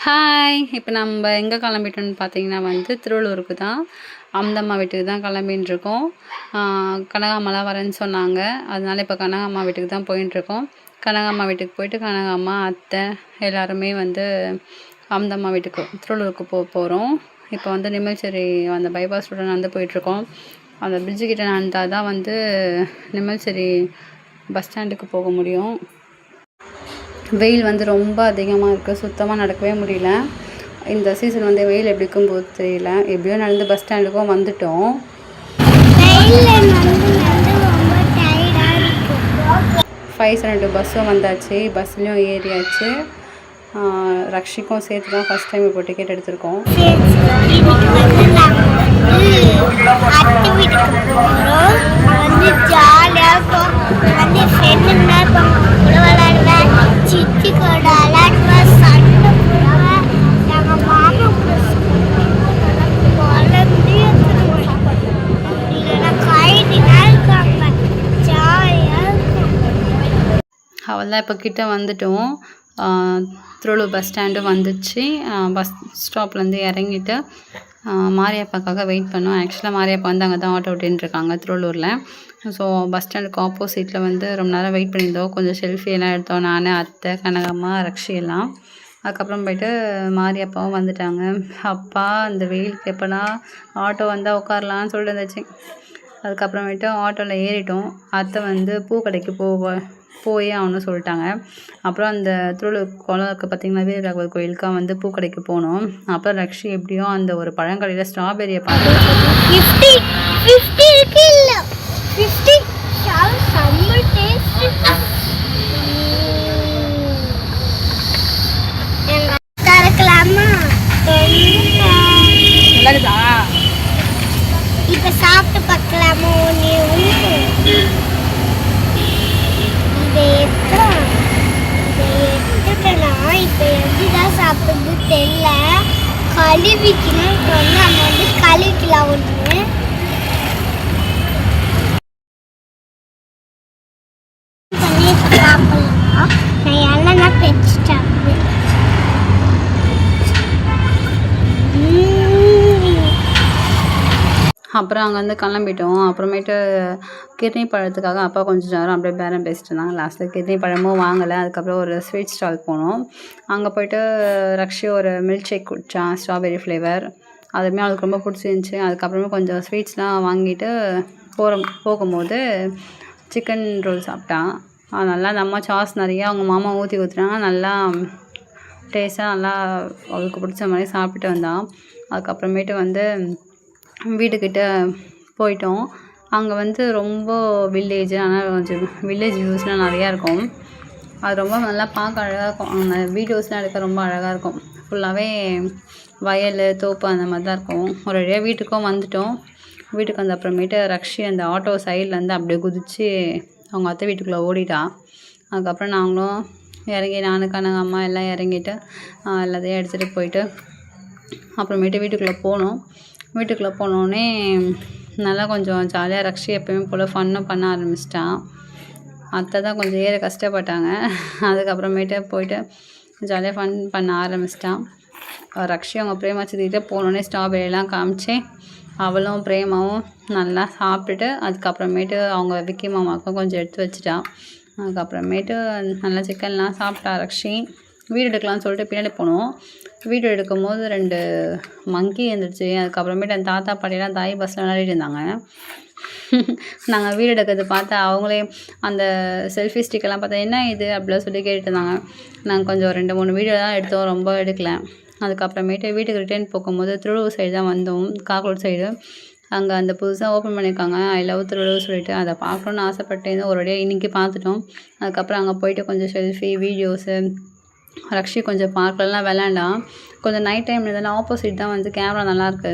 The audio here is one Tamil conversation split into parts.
ஹாய்! இப்போ நம்ம எங்கே கிளம்பிட்டோம்னு பார்த்தீங்கன்னா திருவள்ளூருக்கு தான். அம்மா வீட்டுக்கு தான் கிளம்பின்ட்டுருக்கோம். கனகாம்மாலாம் வரேன்னு சொன்னாங்க. அதனால இப்போ கனகாம்மா வீட்டுக்கு தான் போயின்ட்டுருக்கோம். கனகாம்மா வீட்டுக்கு போயிட்டு கனகாம்மா, அத்தை எல்லாருமே அம்மா வீட்டுக்கு திருவள்ளூருக்கு போகிறோம். இப்போ நிம்மல்சேரி அந்த பைபாஸ் ரோட நடந்து போயிட்டுருக்கோம். அந்த பிரிட்ஜு கிட்ட நடந்தால் தான் நிம்மல்சேரி பஸ் ஸ்டாண்டுக்கு போக முடியும். வெயில் ரொம்ப அதிகமாக இருக்குது. சுத்தமாக நடக்கவே முடியல. இந்த சீசன் வெயில் எப்படி இருக்கும்போது தெரியல. எப்படியோ நடந்து பஸ் ஸ்டாண்டுக்கும் வந்துட்டோம். 572 பஸ்ஸும் வந்தாச்சு. பஸ்லேயும் ஏறியாச்சு. ரக்ஷிக்கும் சேர்த்து தான் ஃபஸ்ட் டைம் இப்போ டிக்கெட் எடுத்திருக்கோம். அவள்தான் இப்போ கிட்ட வந்துட்டோம். திருவள்ளூர் பஸ் ஸ்டாண்டு வந்துச்சு. பஸ் ஸ்டாப்லேருந்து இறங்கிட்டு மாரியப்பாக்காக வெயிட் பண்ணோம். ஆக்சுவலாக மாரியப்பா அங்கே தான் ஆட்டோ ஓட்டின்ட்டுருக்காங்க திருவள்ளூரில். ஸோ பஸ் ஸ்டாண்டுக்கு ஆப்போசிட்டில் ரொம்ப நேரம் வெயிட் பண்ணியிருந்தோம். கொஞ்சம் செல்ஃபியெல்லாம் எடுத்தோம். நான், அத்தை, கனகம்மா, ரக்ஷி எல்லாம். அதுக்கப்புறம் போய்ட்டு மாரியப்பாவும் வந்துட்டாங்க. அப்பா அந்த வெயிலுக்கு எப்போனா ஆட்டோ வந்தால் உட்காரலான்னு சொல்லிட்டு இருந்துச்சு. அதுக்கப்புறமேட்டு ஆட்டோவில் ஏறிட்டோம். அத்தை பூ கடைக்கு போயே ஆகணும்னு சொல்லிட்டாங்க. அப்புறம் அந்த திருவள்ளூர் குளம் இருக்குது பார்த்திங்கன்னா, வீரராகவர் கோயிலுக்காக பூ கடைக்கு போனோம். அப்புறம் ரக்ஷி எப்படியோ அந்த ஒரு பழங்கடையில் ஸ்ட்ராபெரியை பார்த்து இப்போ சாப்பிட்டு பார்க்கலாமோ? இப்போ எப்படிதான் சாப்பிடுறது தெரியல. கழுவிக்கணும். நம்ம கழுவிக்கலாம். ஒன்று சாப்பிடலாம். நான் எல்லாம் பெச்சுட்டேன். அப்புறம் அங்கேருந்து கிளம்பிட்டோம். அப்புறமேட்டு கிர்னி பழத்துக்காக அப்பா கொஞ்சம் நேரம் அப்படியே பேரம் பேசிட்டு இருந்தாங்க. லாஸ்ட்டில் கிர்னி பழமும் வாங்கலை. அதுக்கப்புறம் ஒரு ஸ்வீட் ஸ்டால் போனோம். அங்கே போய்ட்டு ரக்ஷி ஒரு மில்க் ஷேக் குடித்தான், ஸ்ட்ராபெரி ஃப்ளேவர். அதுவுமே அவளுக்கு ரொம்ப பிடிச்சிருந்துச்சி. அதுக்கப்புறமே கொஞ்சம் ஸ்வீட்ஸ்லாம் வாங்கிட்டு போகும்போது சிக்கன் ரோல் சாப்பிட்டான். நல்லா அந்த அம்மா சாஸ் நிறையா அவங்க மாமா ஊற்றி ஊற்றுனாங்க. நல்லா டேஸ்ட்டாக நல்லா அவளுக்கு பிடிச்ச மாதிரி சாப்பிட்டு வந்தான். அதுக்கப்புறமேட்டு வீட்டுக்கிட்ட போயிட்டோம். அங்கே ரொம்ப வில்லேஜ், ஆனால் கொஞ்சம் வில்லேஜ் வியூஸ்லாம் நிறையா இருக்கும். அது ரொம்ப நல்லா பார்க்க அழகாக இருக்கும். அந்த வீடியோஸ்லாம் எடுக்க ரொம்ப அழகாக இருக்கும். ஃபுல்லாகவே வயல், தோப்பு அந்த மாதிரி தான் இருக்கும். ஒரு வழியாக வீட்டுக்கும் வந்துட்டோம். வீட்டுக்கு வந்த அப்புறமேட்டு ரக்ஷி அந்த ஆட்டோ சைட்லேருந்து அப்படியே குதித்து அவங்க அத்தை வீட்டுக்குள்ளே ஓடிட்டா. அதுக்கப்புறம் நாங்களும் இறங்கி நான், கனகம்மா எல்லாம் இறங்கிட்டு எல்லாத்தையும் எடுத்துகிட்டு போயிட்டு அப்புறமேட்டு வீட்டுக்குள்ளே போனோம். வீட்டுக்குள்ளே போனோடனே நல்லா கொஞ்சம் ஜாலியாக ரக்ஷி எப்போயுமே போல் ஃபன்னும் பண்ண ஆரம்பிச்சிட்டான். அத்தை தான் கொஞ்சம் ஏற கஷ்டப்பட்டாங்க. அதுக்கப்புறமேட்டு போயிட்டு ஜாலியாக ஃபன் பண்ண ஆரம்பிச்சிட்டான். ரக்ஷி அவங்க பிரேமா சித்திக்கிட்ட போனோடனே ஸ்ட்ராபெரிலாம் காமிச்சு அவளும் பிரேமாவும் நல்லா சாப்பிட்டுட்டு அதுக்கப்புறமேட்டு அவங்க விக்கி மாமாவுக்கும் கொஞ்சம் எடுத்து வச்சுட்டான். அதுக்கப்புறமேட்டு நல்லா சிக்கன்லாம் சாப்பிட்டா ரக்ஷி. வீடு எடுக்கலாம்னு சொல்லிட்டு பின்னாடி போனோம். வீடியோ எடுக்கும்போது 2 மங்கி இருந்துச்சு. அதுக்கப்புறமேட்டு அந்த தாத்தா பாட்டியெல்லாம் தாய் பஸ்ஸில் விளையாடிட்டு இருந்தாங்க. நாங்கள் வீடியோ எடுக்கிறது பார்த்தா அவங்களே அந்த செல்ஃபி ஸ்டிக்கெல்லாம் பார்த்தா என்ன இது அப்படிலாம் சொல்லி கேட்டுட்டு இருந்தாங்க. நாங்கள் கொஞ்சம் 2-3 வீடியோ தான் எடுத்தோம், ரொம்ப எடுக்கல. அதுக்கப்புறமேட்டு வீட்டுக்கு ரிட்டர்ன் போகும்போது திருவள்ளூர் சைடு தான் வந்தோம், காக்கோட் சைடு. அங்கே அந்த புதுசாக ஓப்பன் பண்ணியிருக்காங்க, ஐ லவ் திருவள்ளூர் சொல்லிட்டு. அதை பார்க்கணுன்னு ஆசைப்பட்டேன். ஒரு வழியாக இன்றைக்கி பார்த்துட்டோம். அதுக்கப்புறம் அங்கே போயிட்டு கொஞ்சம் செல்ஃபி வீடியோஸு. ரக்ஷி கொஞ்சம் பார்க்கலலாம் விளாண்டான். கொஞ்சம் நைட் டைம் இதெல்லாம் ஆப்போசிட் தான் கேமரா நல்லாயிருக்கு.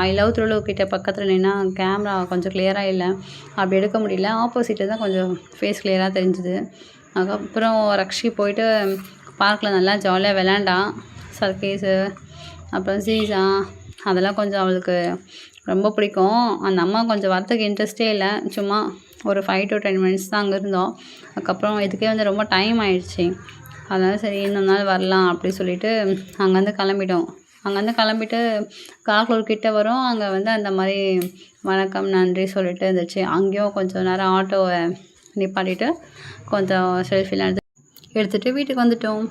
ஐ லவ் திருவள்ளூர் கிட்ட பக்கத்தில் நின்னா கேமரா கொஞ்சம் கிளியராக இல்லை, அப்படி எடுக்க முடியல. ஆப்போசிட்டில் தான் கொஞ்சம் ஃபேஸ் கிளியராக தெரிஞ்சுது. அதுக்கப்புறம் ரக்ஷி போயிட்டு பார்க்கில் நல்லா ஜாலியாக விளாண்டான். சர்க்கேஸு அப்புறம் சீசா அதெல்லாம் கொஞ்சம் அவளுக்கு ரொம்ப பிடிக்கும். அந்த அம்மா கொஞ்சம் வரத்துக்கு இன்ட்ரெஸ்ட்டே இல்லை. சும்மா ஒரு 5 to 10 மினிட்ஸ் தான் அங்கே இருந்தோம். அதுக்கப்புறம் இதுக்கே ரொம்ப டைம் ஆயிடுச்சு. அதனால் சரி இன்னொரு நாள் வரலாம் அப்படி சொல்லிட்டு அங்கேருந்து கிளம்பிட்டோம். அங்கேருந்து கிளம்பிட்டு காக்லூர் கிட்ட வரோம். அங்கே வந்து அந்த மாதிரி வணக்கம் நன்றி சொல்லிட்டு இருந்துச்சு. அங்கேயும் கொஞ்சம் நேரம் ஆட்டோவை நிப்பாட்டிட்டு கொஞ்சம் செல்ஃபிலாம் எடுத்துகிட்டு வீட்டுக்கு வந்துட்டோம்.